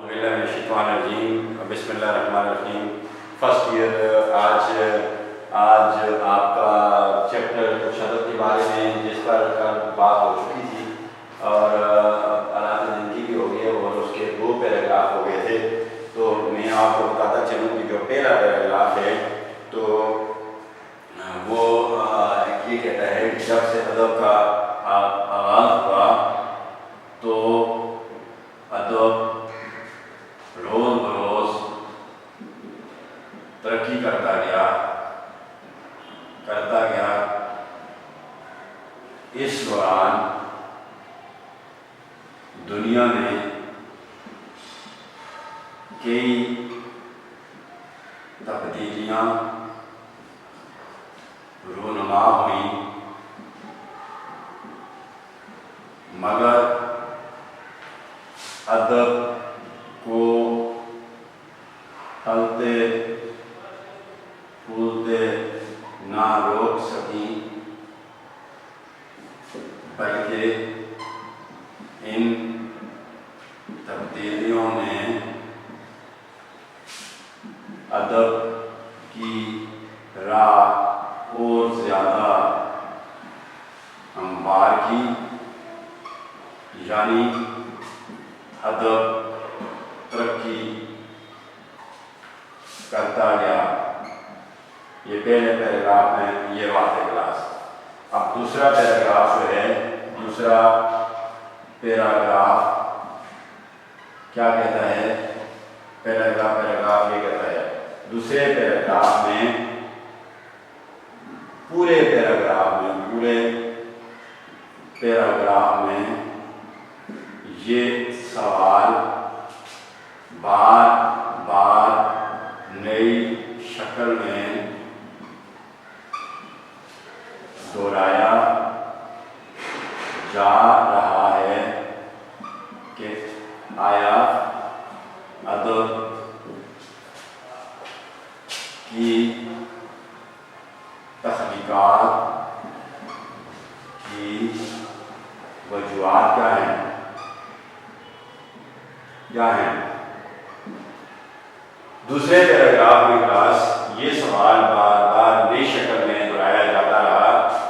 بسم اللہ الرحمن الرحیم۔ فرسٹ ایئر آج آپ کا چیپٹر کچھ ادب کے بارے میں جس پر بات ہو چکی تھی اور علامہ زندگی بھی ہو گئی ہے اور اس کے 2 پیراگراف ہو گئے تھے، تو میں آپ کو بتاتا چلوں کہ جو پہلا پیراگراف ہے تو وہ یہ کہتا ہے کہ جب سے ادب کا آغاز ہوا تو ادب روز بروز ترقی کرتا گیا اس دوران دنیا میں کئی تبدیلیاں رونما ہوئیں، مگر ادب کو پھلتے پھولتے نہ روک سکیں، بلکہ ان تبدیلیوں نے ادب کی راہ اور زیادہ ہموار کی، یعنی ادب ترقی کرتا گیا۔ یہ پہلے پیراگراف میں یہ بات ہے کلاس۔ اب دوسرا پیراگراف جو ہے، دوسرا پیراگراف کیا کہتا ہے؟ پیراگراف یہ کہتا ہے، دوسرے پیراگراف میں پورے پیراگراف میں یہ سوال بار بار نئی شکل میں دہرایا جا رہا ہے کہ آیا ادب کی تخلیقات کی وجوہات کیا ہیں؟ دوسرے پیراگراف میں کلاس یہ سوال بار بار نئی شکل میں دہرایا جاتا رہا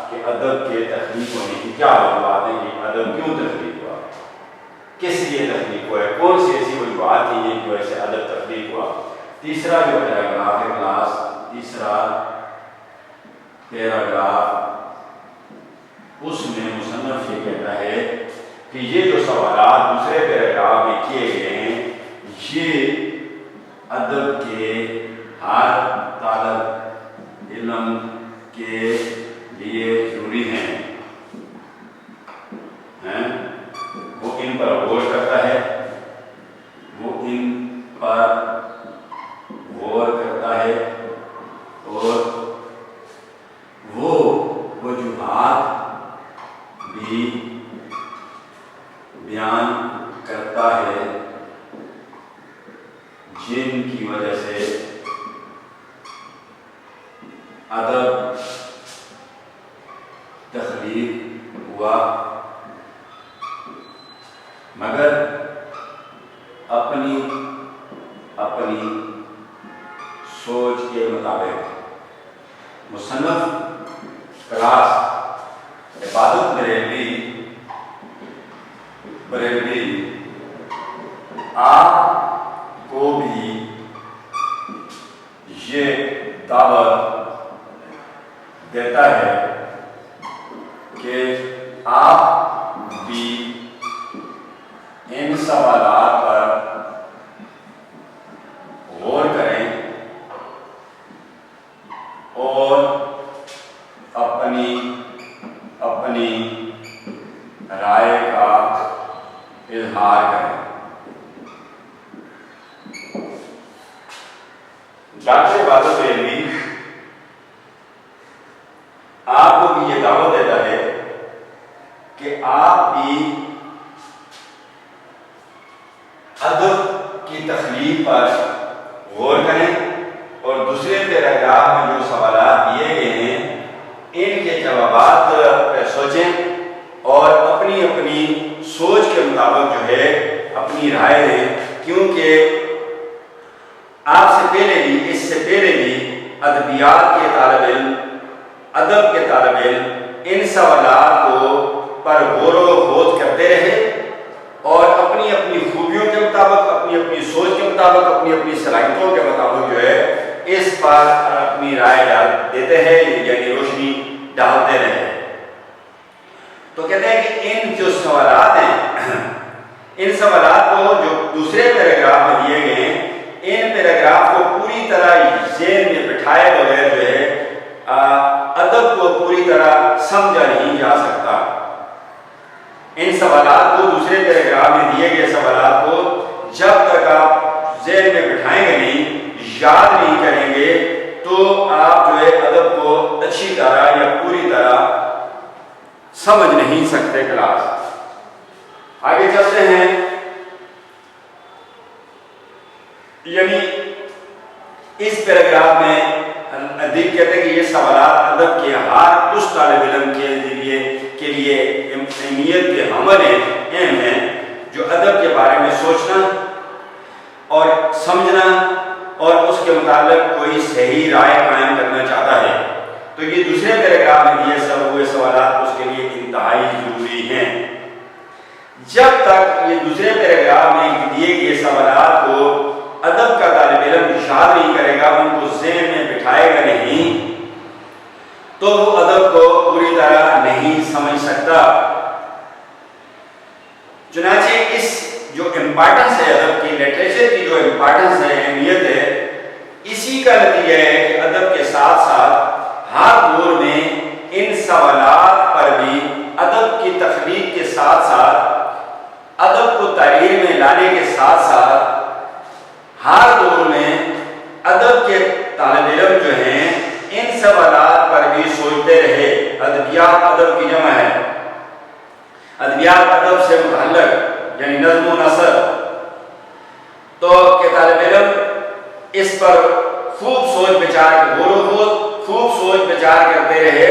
کہ ادب کے تخلیق ہونے کی کیا وجوہات ہیں، کہ ادب کیوں تخلیق ہوا، کس لیے تخلیق ہوا ہے، کون سی ایسی وجوہات تھیں جن کی وجہ سے ادب تخلیق ہوا۔ تیسرا جو پیراگراف ہے کلاس، تیسرا پیراگراف، اس میں مصنف یہ کہتا ہے کہ یہ جو سوالات دوسرے پیراگراف میں کیے گئے ہیں، یہ ادب کے ہر طالب علم کے لیے ضروری ہیں۔ وہ ان پر غور کرتا ہے، اور وہ وجوہات بھی بیان کرتا ہے جن کی وجہ سے ادب تخلیق ہوا، مگر اپنی سوچ کے مطابق۔ مصنف کلاس عبادت بریلوی آپ کو بھی یہ دعوت دیتا ہے کہ آپ بھی ان سوالات پر غور کریں اور اپنی رائے کا اظہار کریں۔ ڈاکٹر عبادت بریلوی آپ کو بھی یہ دعوت دیتا ہے کہ آپ بھی ادب کی تخلیق پر غور کریں اور دوسرے پیراگراف میں جو سوالات دیے گئے ہیں ان کے جوابات پہ سوچیں اور اپنی سوچ کے مطابق جو ہے اپنی رائے دیں کیونکہ آپ سے پہلے بھی، اس سے پہلے بھی ادبیات کے طالب علم، ادب کے طالب علم ان سوالات کو پر غور و خوض کرتے رہے اور اپنی اپنی خوبیوں کے مطابق، اپنی اپنی سوچ کے مطابق، اپنی اپنی صلاحیتوں کے مطابق جو ہے اس پر اپنی رائے دیتے ہیں، یعنی روشنی ڈالتے رہے۔ تو کہتے ہیں کہ ان جو سوالات ہیں، ان سوالات کو جو دوسرے پیراگراف میں دیے گئے ہیں، ان پیراگراف کو پوری طرح ذہن میں بٹھائے بغیر جو ہے ادب کو پوری طرح سمجھا نہیں جا سکتا۔ ان سوالات کو، دوسرے پیراگراف میں دیے گئے سوالات کو جب تک آپ ذہن میں بٹھائیں گے نہیں، یاد نہیں کریں گے، تو آپ جو ہے ادب کو اچھی طرح یا پوری طرح سمجھ نہیں سکتے۔ کلاس آگے چلتے ہیں۔ یعنی اس پیراگراف میں ادیب کہتے ہیں کہ یہ سوالات ادب کے ہر اس طالب علم کے لیے اہمیت کے حامل ہیں، اہم ہیں، جو ادب کے بارے میں سوچنا اور سمجھنا اور اس کے متعلق کوئی صحیح رائے قائم کرنا چاہتا ہے۔ تو یہ دوسرے پیراگراف میں دیے ہوئے سوالات اس کے لیے انتہائی ضروری ہیں۔ جب تک یہ دوسرے پیراگراف میں دیے گئے سوالات کو ادب کا طالب علم یاد نہیں کرے گا، ان کو ذہن میں بٹھائے گا نہیں، تو وہ ادب کو پوری طرح نہیں سمجھ سکتا۔ چنانچہ اس جو امپارٹنس ہے ادب کی، لٹریچر کی جو امپارٹنس ہے، اہمیت ہے، اسی کا نتیجہ ہے کہ ادب کے ساتھ ساتھ ہر دور میں ان سوالات پر بھی ادب کی تخلیق کے ساتھ ساتھ، ادب کو تحریر میں لانے کے ساتھ ساتھ، ہر دور میں ادب کے طالب علم جو ہیں ان سوالات پر بھی سوچتے رہے۔ ادبیات ادب کی جمع ہے، ادبیات ادب سے متعلق یعنی نظم و نثر، تو کہ طالب علم اس پر خوب سوچ بچار، غور و خوض، خوب سوچ بچار کرتے رہے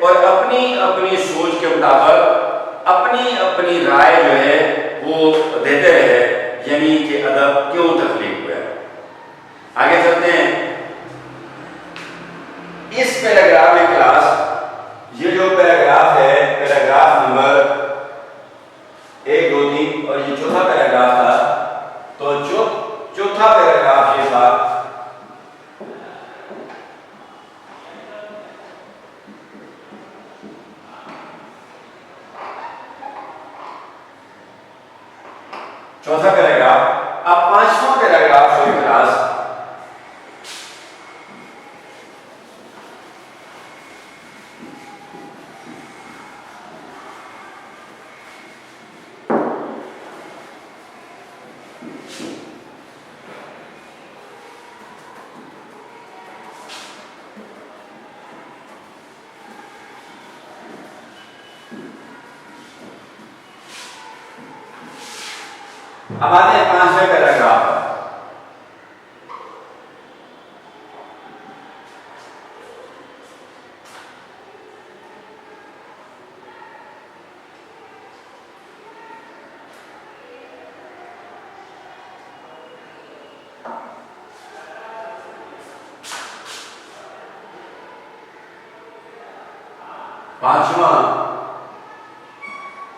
اور اپنی اپنی سوچ کے مطابق اپنی اپنی رائے جو ہے وہ دیتے رہے، یعنی کہ ادب کیوں تخلیق ہوا ہے۔ آگے چلتے ہیں۔ اس پیراگراف میں کلاس، یہ جو پیراگراف ہے، پیراگراف نمبر 1 2 3 اور یہ چوتھا پیراگراف تھا، تو چوتھا پیراگراف یہ تھا چوتھا پیراگراف۔ اب پانچواں پیراگراف جو کلاس، اب آتے ہیں پانچویں پیراگراف۔ پانچواں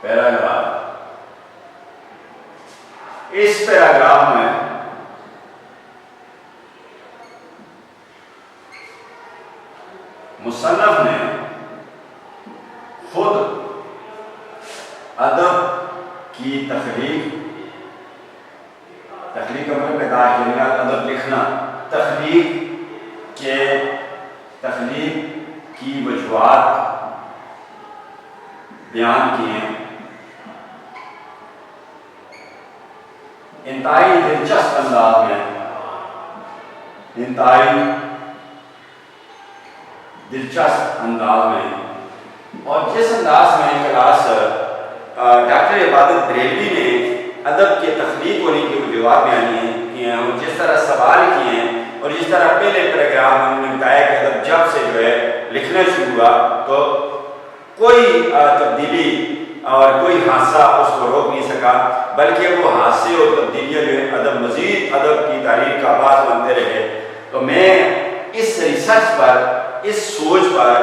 پیراگراف، اس پیراگراف میں مصنف نے خود ادب کی تخلیق کا مطلب ہے ادب لکھنا، تخلیق کی وجوہات بیان کیے ہیں۔ انتہائی دلچسپ انداز میں، انتہائی دلچسپ انداز میں، اور جس انداز میں کلاس ڈاکٹر عبادت بریلوی نے ادب کے تخلیق ہونے کی وجوہات بیان کیے ہیں، اور جس طرح سوال کیے ہیں، اور جس طرح پہلے پیراگراف میں انہوں نے بتایا کہ ادب جب سے جو ہے لکھنا شروع ہوا تو کوئی تبدیلی اور کوئی حادثہ اس کو روک نہیں سکا، بلکہ وہ حادثے اور تبدیلیاں جو ہے ادب مزید ادب کی تاریخ کا باعث بنتے رہے۔ تو میں اس ریسرچ پر، اس سوچ پر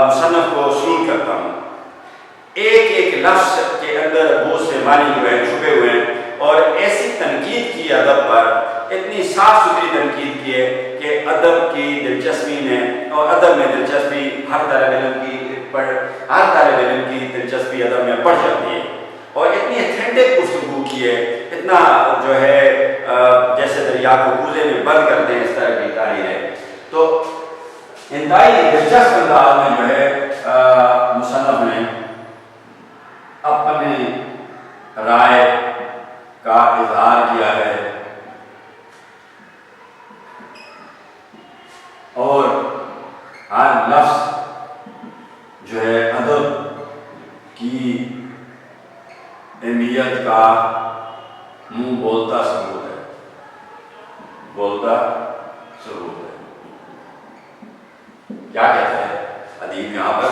مصنف کو سلوک کرتا ہوں۔ ایک ایک لفظ کے اندر بہت سے معنی جو ہے چھپے ہوئے ہیں، اور ایسی تنقید کی ادب پر، اتنی صاف ستھری تنقید کی ہے کہ ادب کی دلچسپی میں اور ادب میں دلچسپی ہر طالب علم کی دلچسپی ادب میں بڑھ جاتی ہے، اور اتنی اتھینٹک گفتگو کی ہے، اتنا جو ہے جیسے دریا کو کوزے میں بند کر دیں اس طرح کی تحریر ہے۔ تو انتہائی دلچسپ انداز میں جو ہے مصنف نے اپنے رائے کا اظہار کیا ہے، اور ہر لفظ جو ہے ادب کی اہمیت کا منہ بولتا ثبوت ہے، بولتا ثبوت ہے۔ کیا کہتا ہے ادیب یہاں پر؟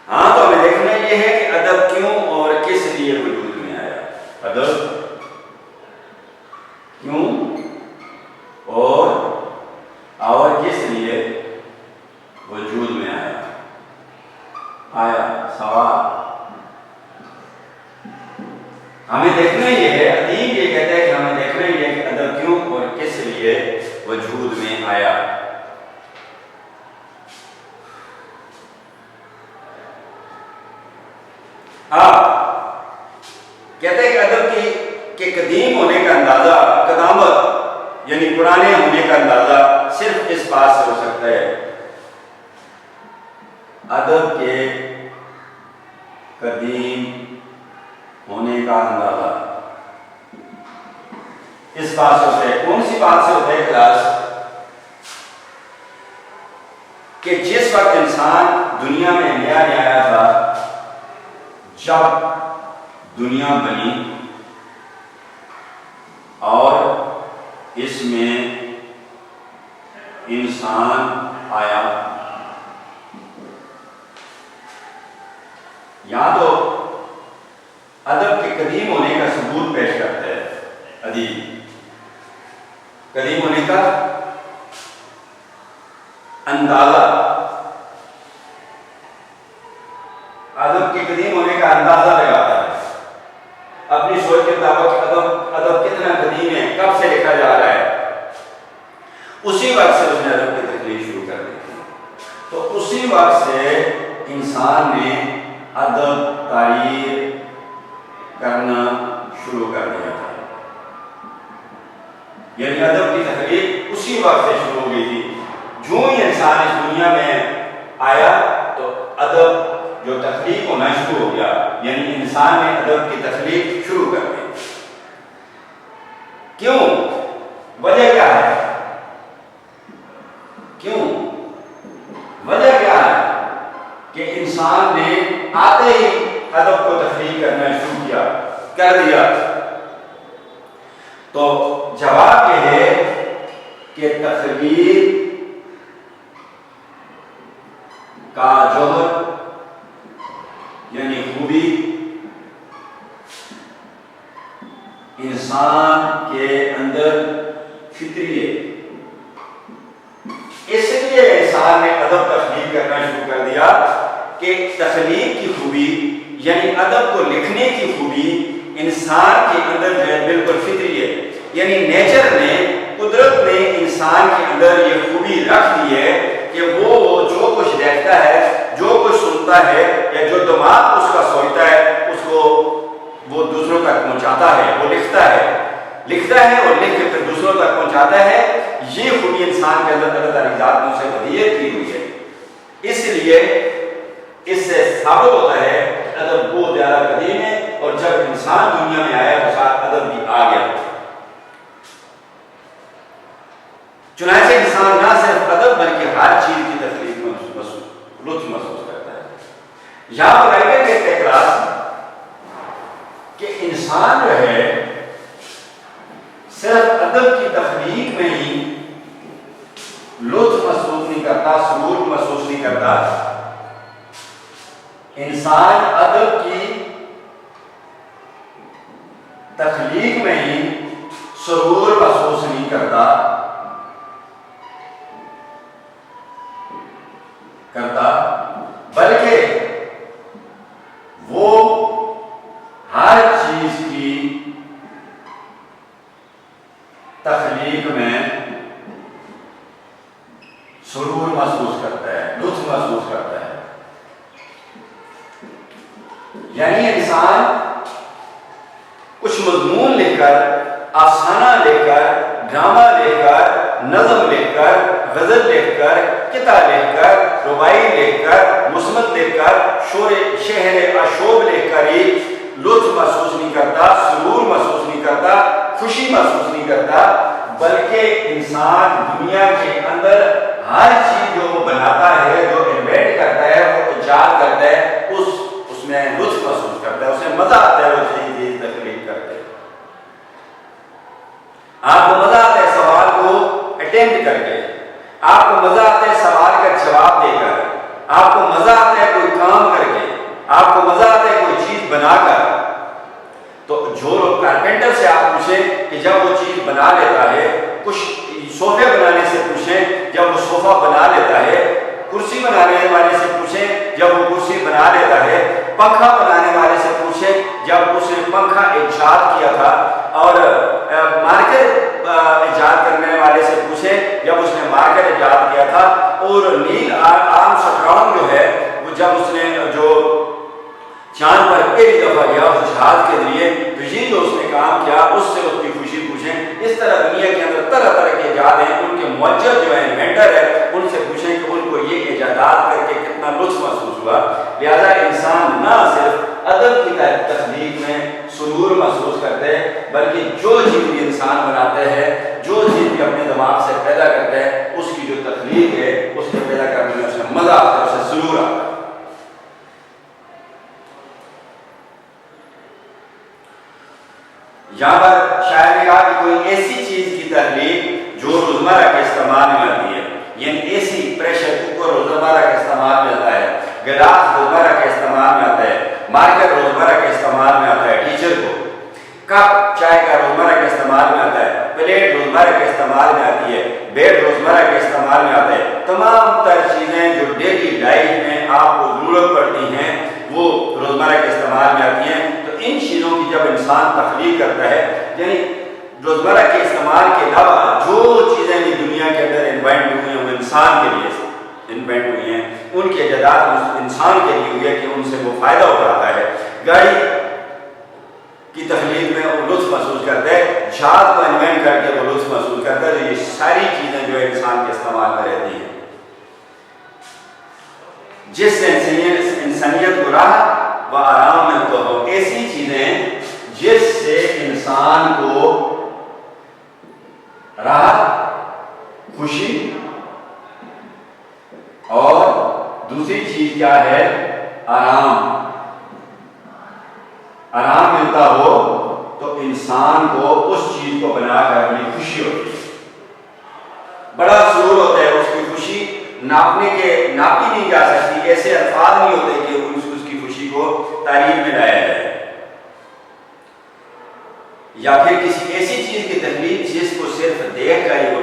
ہاں، تو ہمیں دیکھنا یہ ہے کہ ادب کیوں اور کس لیے وجود میں آیا۔ ادب کیوں اور کس لیے وجود میں آیا سوال ہمیں دیکھنا یہ ہے۔ ادیب یہ کہتا ہے کہ ہمیں دیکھنا یہ ہے کہ ادب کیوں اور کس لیے وجود میں آیا۔ کہتے ہیں کہ ادب کے قدیم ہونے کا اندازہ، قدامت یعنی پرانے ہونے کا اندازہ صرف اس بات سے ہو سکتا ہے، ادب کے قدیم ہونے کا اندازہ اس بات سے ہوتا ہے۔ کون سی بات سے ہوتا ہے کلاس؟ کہ جس وقت انسان دنیا میں نیا آیا تھا، جب دنیا بنی اور اس میں انسان آیا، یا تو ادب کے قدیم ہونے کا ثبوت پیش کرتا ہے ادیب، قدیم ہونے کا اندازہ، ادب کے قدیم ہونے کا اندازہ لگاتا ہے اپنی سوچ کے مطابق۔ ادب کتنا قدیم ہے، کب سے لکھا جا رہا ہے، اسی وقت سے اس نے ادب کی تخلیق شروع کر دی تھی۔ تو اسی وقت سے انسان نے ادب تحریر کرنا شروع کر دیا تھا، یعنی ادب کی تخلیق اسی وقت سے شروع ہو گئی تھی۔ جو ہی انسان اس دنیا میں آیا تو ادب جو تخلیق ہونا شروع ہو گیا، یعنی انسان نے ادب کی تخلیق شروع کر دی۔ کیوں؟ وجہ کیا ہے؟ کیوں؟ وجہ کیا ہے کہ انسان نے آتے ہی ادب کو تخلیق کرنا شروع کر دیا؟ تو جواب یہ ہے کہ تخلیق کا جوہر یعنی خوبی انسان کے اندر فطری ہے، اس لیے انسان نے ادب تخلیق کرنا شروع کر دیا کہ تخلیق کی خوبی یعنی ادب کو لکھنے کی خوبی انسان کے اندر جو ہے بالکل فطری ہے، یعنی نیچر نے، قدرت نے انسان کے اندر یہ خوبی رکھ دی ہے کہ وہ جو کچھ دیکھتا ہے، جو کچھ سنتا ہے، یا جو دماغ اس کا سوچتا ہے، اس کو وہ دوسروں تک پہنچاتا ہے، وہ لکھتا ہے اور لکھ کے پھر دوسروں تک پہنچاتا ہے۔ یہ خوبی انسان کے اندر اللہ تعالی ذات نے اسے ہدیت کی ہوئی ہے، اس لیے اس سے ثابت ہوتا ہے ادب بہت زیادہ قدیم ہے، اور جب انسان دنیا میں آیا تو ساتھ ادب بھی آ گیا۔ چنانچہ انسان نہ صرف ادب بلکہ ہر چیز کی تخلیق میں لطف محسوس کرتا ہے۔ یہاں پر رائٹر کہتے ہیں کلاس کہ انسان جو ہے صرف ادب کی تخلیق میں ہی لطف محسوس نہیں کرتا، سرور محسوس نہیں کرتا، انسان ادب کی تخلیق میں ہی سرور محسوس نہیں کرتا بلکہ وہ ہر چیز کی تخلیق میں سرور محسوس کرتا ہے، لطف محسوس کرتا ہے. یعنی انسان کچھ مضمون لکھ کر، افسانہ لکھ کر، ڈرامہ لکھ کر، نظم لکھ کر، غزل لکھ کر، کتاب لکھ کر، ربائی لکھ کر، مصمت لکھ کر، شعر اشوب لکھ کر ہی لطف محسوس نہیں کرتا، سرور محسوس نہیں کرتا، خوشی محسوس نہیں کرتا، بلکہ انسان دنیا کے اندر ہر چیز جو وہ بناتا ہے، جو انوینٹ کرتا ہے، وہ ایجاد کرتا ہے، اس میں لطف محسوس کرتا ہے، اسے مزہ آتا ہے وہ چیز تخلیق کرتے ہیں. آپ کو مزہ آتا ہے سوال کو اٹیمپٹ کر کے، آپ کو مزہ آتا ہے سوال کا جواب دے کر، آپ کو مزہ آتا ہے کوئی کام کر کے، آپ کو مزہ آتا ہے کوئی چیز بنا کر. تو جو لوگ کارپینٹر سے آپ پوچھیں کہ جب وہ چیز بنا لیتا ہے، کچھ صوفے بنانے سے پوچھیں جب وہ صوفہ بنا لیتا ہے، کرسی بنانے والے سے پوچھیں جب وہ کرسی بنا لیتا ہے، پنکھا بنانے والے سے پوچھیں جب اس نے پنکھا ایجاد کیا تھا، اور مارکر ایجاد کرنے والے سے پوچھیں جب اس نے مارکر ایجاد کیا تھا، اور نیل آرمسٹرانگ جو ہے وہ جب اس نے جو چاند پر پہلی دفعہ گیا اس جہاز کے ذریعے، تو یہ جو اس نے کام کیا اس سے اس کی خوشی پوچھیں. اس طرح دنیا کے اندر طرح طرح کے ایجاد ہیں، ان کے موجد جو ہے انوینٹر ہے، ان سے پوچھیں کہ ان کو یہ ایجادات کر کے کتنا لطف محسوس ہوا. لہذا انسان نہ صرف ادب کی تخلیق میں سرور محسوس کرتے ہیں، بلکہ جو چیز بھی انسان بناتے ہیں، جو چیز بھی اپنے دماغ سے پیدا کرتے ہیں، اس کی جو تخلیق ہے اس کو پیدا کرنے میں اسے مزہ آتا ہے، اسے سرور آتا ہے. یہاں پر شاعر نے کہا کہ کوئی ایسی چیز کی تخلیق جو روزمرہ کے استعمال میں آتی ہے، یعنی ایسی پریشر کوکر روزمرہ کے استعمال میں آتا ہے، گلاس روزمرہ کے استعمال میں آتا ہے، مارکر روزمرہ کے استعمال میں آتا ہے، ٹیچر کو کپ چائے کا روزمرہ کے استعمال میں آتا ہے، پلیٹ روزمرہ کے استعمال میں آتی ہے، بیڈ روزمرہ کے استعمال میں آتا ہے. تمام تر چیزیں جو ڈیلی لائف میں آپ کو ضرورت پڑتی ہیں وہ روزمرہ کے استعمال میں آتی ہیں. تو ان چیزوں کی جب انسان تخلیق کرتا ہے، یعنی روزمرہ کے استعمال کے علاوہ جو چیزیں بھی دنیا کے اندر انوینٹ ہوئی ہیں وہ انسان کے لیے انوینٹ ہوئی ہیں، ان کی ایجادات انسان کے لیے ہوئی ہے کہ ان سے وہ فائدہ اٹھاتا ہے. گاڑی کی تخلیق میں وہ لطف محسوس کرتا ہے، جہاز کو انوینٹ کر کے وہ لطف محسوس کرتا ہے. تو یہ ساری چیزیں جو ہے انسان کے استعمال میں رہتی ہیں، جس سے انسانیت کو راحت و آرام ملتا ہو. ایسی چیزیں جس سے انسان کو راحت، خوشی، اور دوسری چیز کیا ہے، آرام ملتا ہو، تو انسان کو اس چیز کو بنا کر بڑی خوشی ہوتی ہے، بڑا سرور ہوتا ہے. اس کی خوشی ناپی نہیں جا سکتی، ایسے الفاظ نہیں ہوتے کہ اس کی خوشی کو تعریف میں لایا جائے. یا پھر کسی ایسی چیز کی تخلیق جس کو صرف دیکھ کر ہی وہ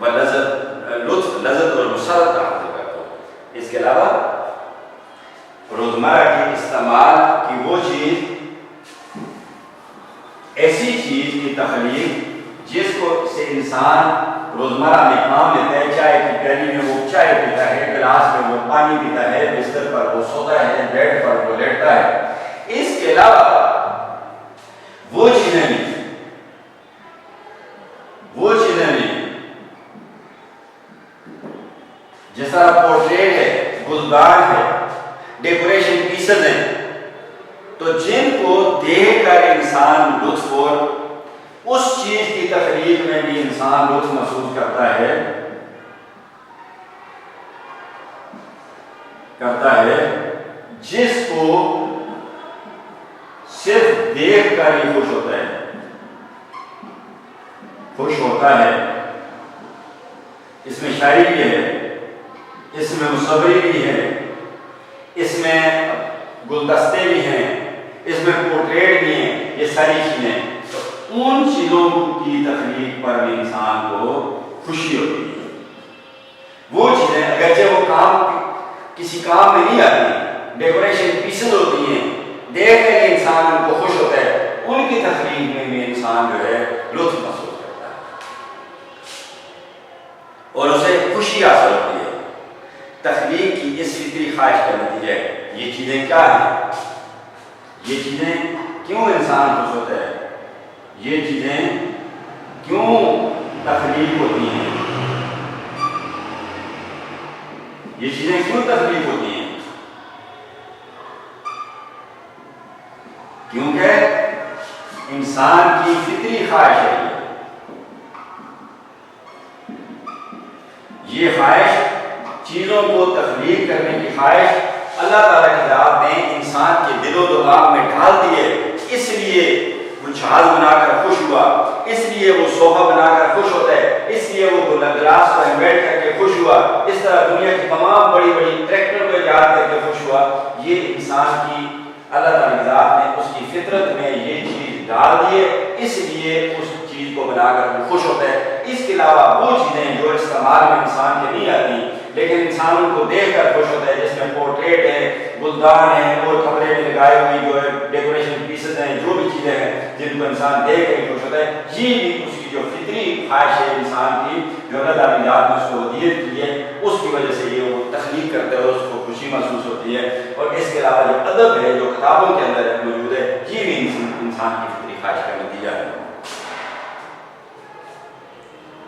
لذت اور مسرت حاصل کرتا ہو. اس کے علاوہ روزمرہ کے استعمال کی وہ چیز، ایسی چیز کی تخلیق جس کو سے انسان روزمرہ میں کام لیتا ہے. چائے کی پیالی میں وہ چائے پیتا ہے، گلاس میں وہ پانی پیتا ہے، بستر پر وہ سوتا ہے، بیڈ پر وہ لیٹتا ہے. اس کے علاوہ وہ چیزیں بھی جس طرح پورٹریٹ ہے، گلدان ہے، ڈیکوریشن پیسز ہیں، تو جن کو دیکھ کر انسان لطف اور اس چیز کی تخلیق میں بھی انسان لطف محسوس کرتا ہے جس کو صرف دیکھ کر ہی خوش ہوتا ہے. اس میں شاعری بھی ہے، اس میں مصوری بھی ہے، اس میں گلدستے بھی ہیں، اس میں پورٹریٹ بھی ہیں، یہ ساری چیزیں، تو ان چیزوں کی تخلیق پر بھی انسان کو خوشی ہوتی ہے۔ وہ چیزیں اگرچہ وہ کام کسی کام میں نہیں آتی، ڈیکوریشن پیسز ہوتی ہیں، دیکھ کر انسان ان کو خوش ہوتا ہے، ان کی تخلیق میں بھی انسان جو ہے لطف محسوس کرتا ہے اور اسے خوشی حاصل ہوتی ہے۔ تخلیق کی اس فطری خواہش کا نتیجہ ہے۔ یہ چیزیں کیا ہیں؟ یہ چیزیں کیوں انسان خوش ہوتا ہے؟ یہ چیزیں کیوں تخلیق ہوتی ہیں؟ یہ چیزیں کیوں تخلیق ہوتی ہیں؟ کیونکہ انسان کی فطری خواہش ہے یہ خواہش، چیزوں کو تخلیق کرنے کی خواہش اللہ تعالیٰ کی ذات نے انسان کے دل و دماغ میں ڈال دی ہے۔ اس لیے وہ جہاز بنا کر خوش ہوا، اس لیے وہ صوفہ بنا کر خوش ہوتا ہے، اس لیے وہ گلاس پر بیٹھ کر کے خوش ہوا، اس طرح دنیا کی تمام بڑی بڑی ٹریکٹر کو یاد کر کے خوش ہوا۔ یہ انسان کی اللہ تعالیٰ کی ذات نے اس کی فطرت میں یہ چیز ڈال دی ہے، اس لیے اس چیز کو بنا کر وہ خوش ہوتا ہے۔ اس کے علاوہ وہ چیزیں جو استعمال میں انسان کے نہیں آتی لیکن انسان ان کو دیکھ کر خوش ہوتا ہے، جس میں پورٹریٹ ہے، گلدان ہے، اور کپڑے میں لگائے ہوئی جو ہے ڈیکوریشن پیسز ہیں، جو بھی چیزیں ہیں جن کو انسان دیکھ کر خوش ہوتا ہے، یہ بھی اس کی جو فطری خواہش ہے انسان کی، جو اللہ تعالیٰ کی ذات نے اس کو ہدیت کی ہے، اس کی وجہ سے یہ وہ تخلیق کرتا ہے اور اس کو خوشی محسوس ہوتی ہے۔ اور اس کے علاوہ جو ادب ہے، جو کتابوں کے اندر موجود ہے، یہ بھی انسان کی فطری خواہش کا نتیجہ ہے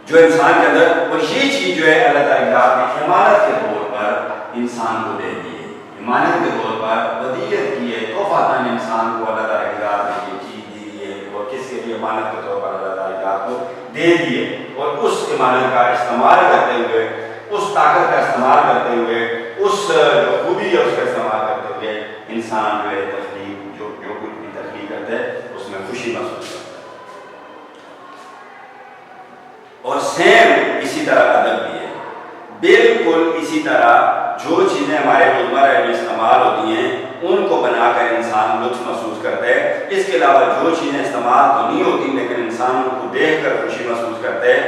جو انسان کے اندر، اور یہ چیز جو ہے اللہ تعالیٰ کی ذات نے امانت کے طور پر انسان کو دے دی ہے، امانت کے طور پر ودیعت کی ہے، تحفہ نے انسان کو اللہ تعالیٰ کی ذات نے یہ چیز دی ہے، اور کس کے لیے امانت کے طور پر اللہ تعالیٰ کی ذات کو دے دی ہے۔ اور اس امانت کا استعمال کرتے ہوئے، اس طاقت کا استعمال کرتے ہوئے، اس جو خوبی ہے اس کا استعمال کرتے ہوئے انسان جو ہے تخلیق جو کچھ بھی تخلیق کرتا ہے اس میں خوشی محسوس کرتا ہے۔ اور سیم اسی طرح ادب بھی ہے، بالکل اسی طرح جو چیزیں ہمارے روزمرہ میں استعمال ہوتی ہیں ان کو بنا کر انسان لطف محسوس کرتا ہے۔ اس کے علاوہ جو چیزیں استعمال تو نہیں ہوتی لیکن انسان ان کو دیکھ کر خوشی محسوس کرتا ہے،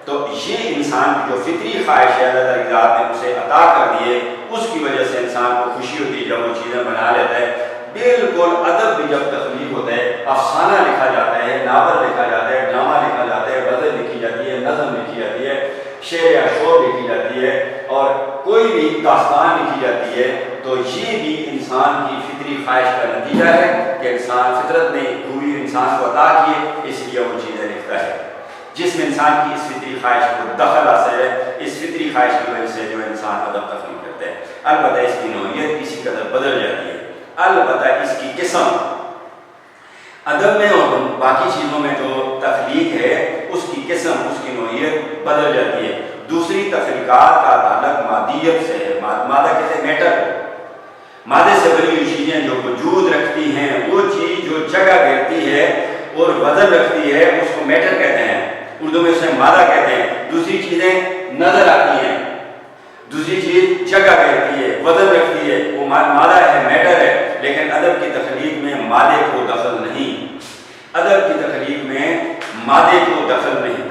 تو یہ انسان کی جو فطری خواہش ہے اللہ تعالیٰ کی ذات نے اسے عطا کر دی ہے، اس کی وجہ سے انسان کو خوشی ہوتی ہے جب وہ چیزیں بنا لیتا ہے۔ بالکل ادب بھی جب تخلیق ہوتا ہے، افسانہ لکھا جاتا ہے، ناول لکھا جاتا ہے، ڈرامہ لکھا جاتا ہے، غزل لکھی جاتی ہے، نظم لکھی جاتی ہے، شعر یا شعر لکھی جاتی ہے، اور کوئی بھی داستان لکھی جاتی ہے، تو یہ بھی انسان کی فطری خواہش کا نتیجہ ہے کہ انسان فطرت نے خوبی انسان کو عطا کی ہے، اس لیے وہ چیزیں لکھتا ہے، جس میں انسان کی اس فطری خواہش کو دخل حاصل ہے۔ اس فطری خواہش کی وجہ سے جو انسان ادب تخلیق کرتا ہے، البتہ اس کی نوعیت کسی قدر بدل جاتی ہے، البتہ اس کی قسم ادب میں اور باقی چیزوں میں جو تخلیق ہے اس کی قسم، اس کی نوعیت بدل جاتی ہے۔ دوسری تخلیقات کا تعلق مادیت سے ہے، مادہ کہتے ہیں میٹر کو، مادے سے بنی ہوئی چیزیں جو وجود رکھتی ہیں، وہ چیز جو جگہ گھیرتی ہے اور وزن رکھتی ہے اس کو میٹر کہتے ہیں، اردو میں اسے مادہ کہتے ہیں۔ دوسری چیزیں نظر آتی ہیں، دوسری چیز جگہ گھیرتی ہے، وزن رکھتی ہے، وہ مادہ ہے، میٹر ہے۔ لیکن ادب کی تخلیق میں مادے کو دخل نہیں، ادب کی تخلیق میں مادے کو دخل نہیں،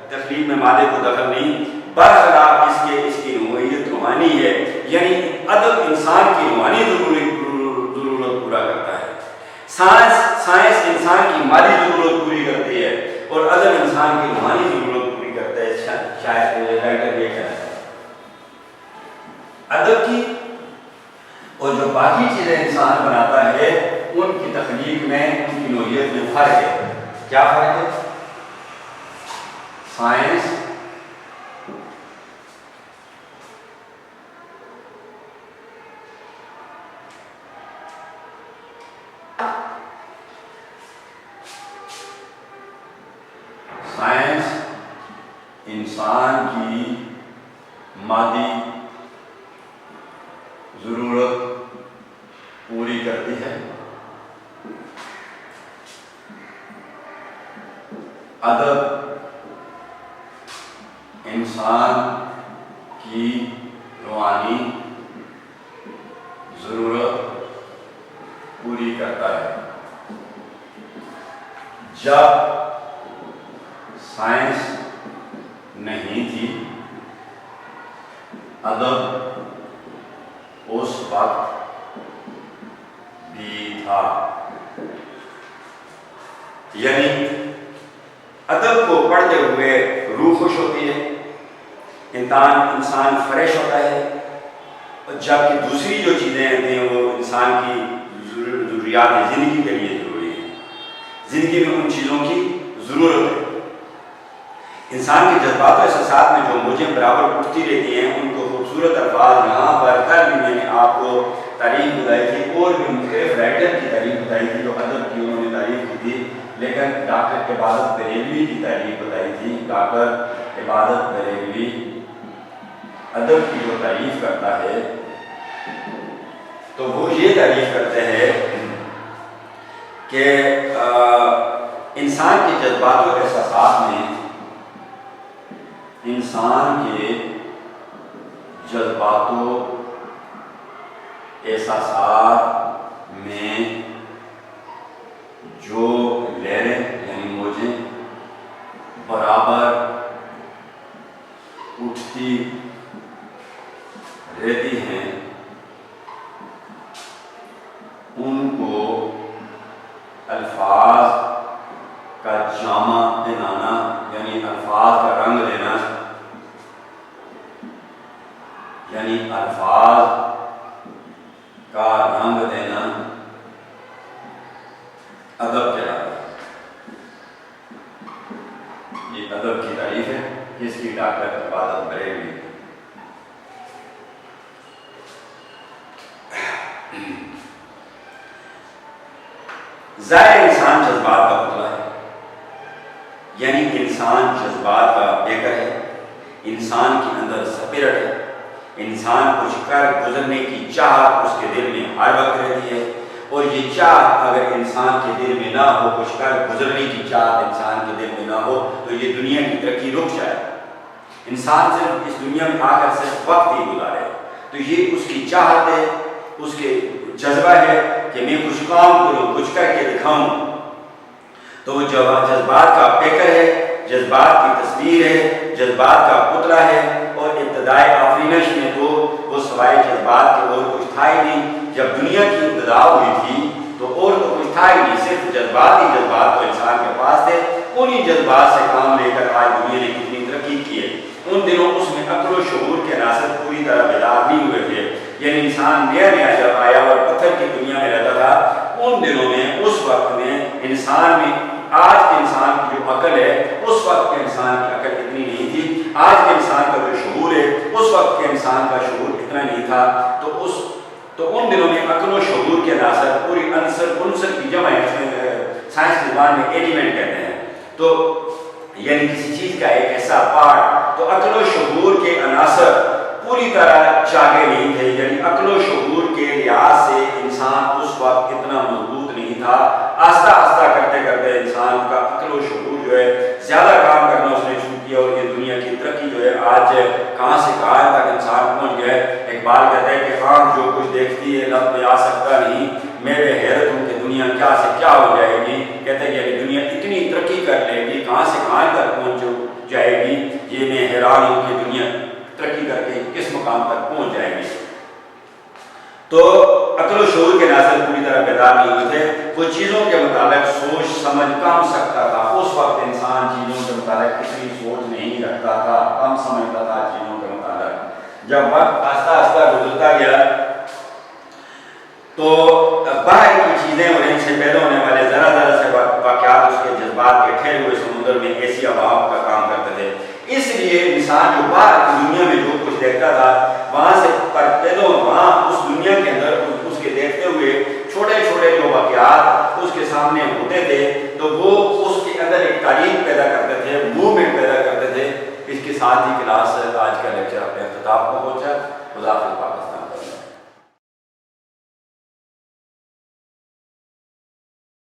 تخلیق میں مادے کو دخل نہیں، برخلاف اس کی نوعیت روحانی ہے، یعنی ادب انسان کی روحانی ضرورت پورا کرتا ہے۔ سائنس انسان کی مادی ضرورت پوری کرتی ہے اور ادب انسان کی روحانی ضرورت پوری کرتا ہے۔ شاید رائٹر یہ کہنا ہے ادب کی اور جو باقی چیزیں انسان بناتا ہے ان کی تخلیق میں، ان کی نوعیت میں فرق ہے۔ کیا فرق ہے؟ سائنس انسان کی مادی ضرورت پوری کرتی ہے، ادب انسان کی روحانی ضرورت پوری کرتا ہے. جب سائنس نہیں تھی ادب اس وقت بھی تھا. یعنی ادب کو پڑھتے ہوئے روح خوش ہوتی ہے, انسان فریش ہوتا ہے, جبکہ دوسری جو چیزیں ہیں وہ انسان کی ضروریات زندگی کے لیے ضروری ہیں. زندگی میں ان چیزوں کی ضرورت ہے. انسان کے جذبات و احساسات میں جو موجیں برابر اٹھتی رہتی ہیں ان کو خوبصورت الفاظ یہاں پر کل بھی میں نے آپ کو تعریف بتائی تھی, اور بھی مختلف رائٹر کی تعریف بتائی تھی جو ادب کی انہوں نے تعریف کی تھی, لیکن ڈاکٹر عبادت بریلوی کی تعریف بتائی تھی. ڈاکٹر عبادت بریلوی ادب کی جو تعریف کرتا ہے تو وہ یہ تعریف کرتے ہیں کہ انسان کے جذبات و احساسات میں جو لہریں یعنی موجیں برابر اٹھتی رہتی ہیں ان کو الفاظ کا جامہ پہنانا یعنی الفاظ کا رنگ دینا, یعنی الفاظ کا رنگ دینا ادب کہلاتا ہے. یہ ادب کی تعریف ہے جس کی ڈاکٹر عبادت بریلوی. ظاہر انسان جذبات کا پتلا ہے, یعنی انسان جذبات کا بیکر ہے, انسان کے اندر سپرٹ ہے, انسان کچھ کر گزرنے کی چاہت اس کے دل میں ہر وقت رہتی ہے, اور یہ چاہت اگر انسان کے دل میں نہ ہو, کچھ کر گزرنے کی چاہت انسان کے دل میں نہ ہو تو یہ دنیا کی ترقی رک جائے. انسان صرف اس دنیا میں آ کر صرف وقت ہی گزارے, تو یہ اس کی چاہت ہے, اس کے جذبہ ہے کہ میں کچھ کام کروں, کچھ کر کے دکھاؤں. تو وہ جذبات کا پیکر ہے, جذبات کی تصویر ہے, جذبات کا پتلا ہے, اور ابتدائی آفرینش میں تو وہ سوائے جذبات کے اور کچھ تھا ہی نہیں. جب دنیا کی ابتدا ہوئی تھی تو اور تو کچھ تھا ہی نہیں, صرف جذبات ہی جذبات تو انسان کے پاس تھے. انہی جذبات سے کام لے کر آج دنیا نے کتنی ترقی کی ہے. ان دنوں اس میں عقل و شعور کے عناصر پوری طرح بیدار نہیں ہوئے تھے, یعنی انسان نیا نیا جب آیا اور پتھر کی دنیا میں رہتا تھا, ان دنوں میں اس وقت میں انسان میں آج کے انسان کی جو عقل ہے اس وقت کے انسان کی عقل اتنی نہیں تھی. آج کے انسان کا جو شعور ہے اس وقت کے انسان کا شعور اتنا نہیں تھا. تو ان دنوں میں عقل و شعور کے عناصر پوری عنصر کی جمع سائنس کی زبان میں ایلیمنٹ کہتے ہیں. تو یعنی کسی چیز کا ایک ایسا پارٹ, تو عقل و شعور کے عناصر پوری طرح جاگے نہیں تھے. یعنی عقل و شعور کے لحاظ سے انسان اس وقت اتنا مضبوط نہیں تھا. آہستہ آہستہ کرتے کرتے انسان کا عقل و شعور جو ہے زیادہ کام کرنا اس نے شروع کیا, اور یہ دنیا کی ترقی جو ہے آج کہاں سے کہاں تک انسان پہنچ گیا ہے. اقبال کہتا ہے کہ آنکھ جو کچھ دیکھتی ہے لفظ میں آ سکتا نہیں, میرے حیرت ہوں کہ دنیا کیا سے کیا ہو جائے گی. کہتے ہیں کہ دنیا اتنی ترقی کر لے گی, کہاں سے کہاں تک پہنچ جائے گی, یہ میں حیران ہوں کہ دنیا ترقی کر کے کس مقام تک پہنچ جائے گی. تو عقل و شعور کے عناصر پوری طرح بیدار نہیں ہوئے تھے. وہ چیزوں کے متعلق سوچ سمجھ کم سکتا تھا. اس وقت انسان چیزوں کے متعلق کسی سوچ نہیں رکھتا تھا, کم سمجھتا تھا چیزوں کے متعلق. جب وقت آہستہ آہستہ گزرتا گیا تو باہر کی چیزیں اور ان سے پیدا ہونے والے ذرا ذرا سے واقعات اس کے جذبات کے ٹھہرے ہوئے سمندر میں ایسی ہواؤں کا کام کرتے تھے. اس لیے انسان جو باہر کی دنیا میں جو کچھ دیکھتا تھا وہاں سے پیدا وہاں اس دنیا کے اندر اس کے دیکھتے ہوئے چھوٹے چھوٹے جو واقعات اس کے سامنے ہوتے تھے تو وہ اس کے اندر ایک تعلیم پیدا کرتے تھے, موومنٹ پیدا کرتے تھے. اس کے ساتھ ہی کلاس آج کا لیکچر اپنے اختتام کو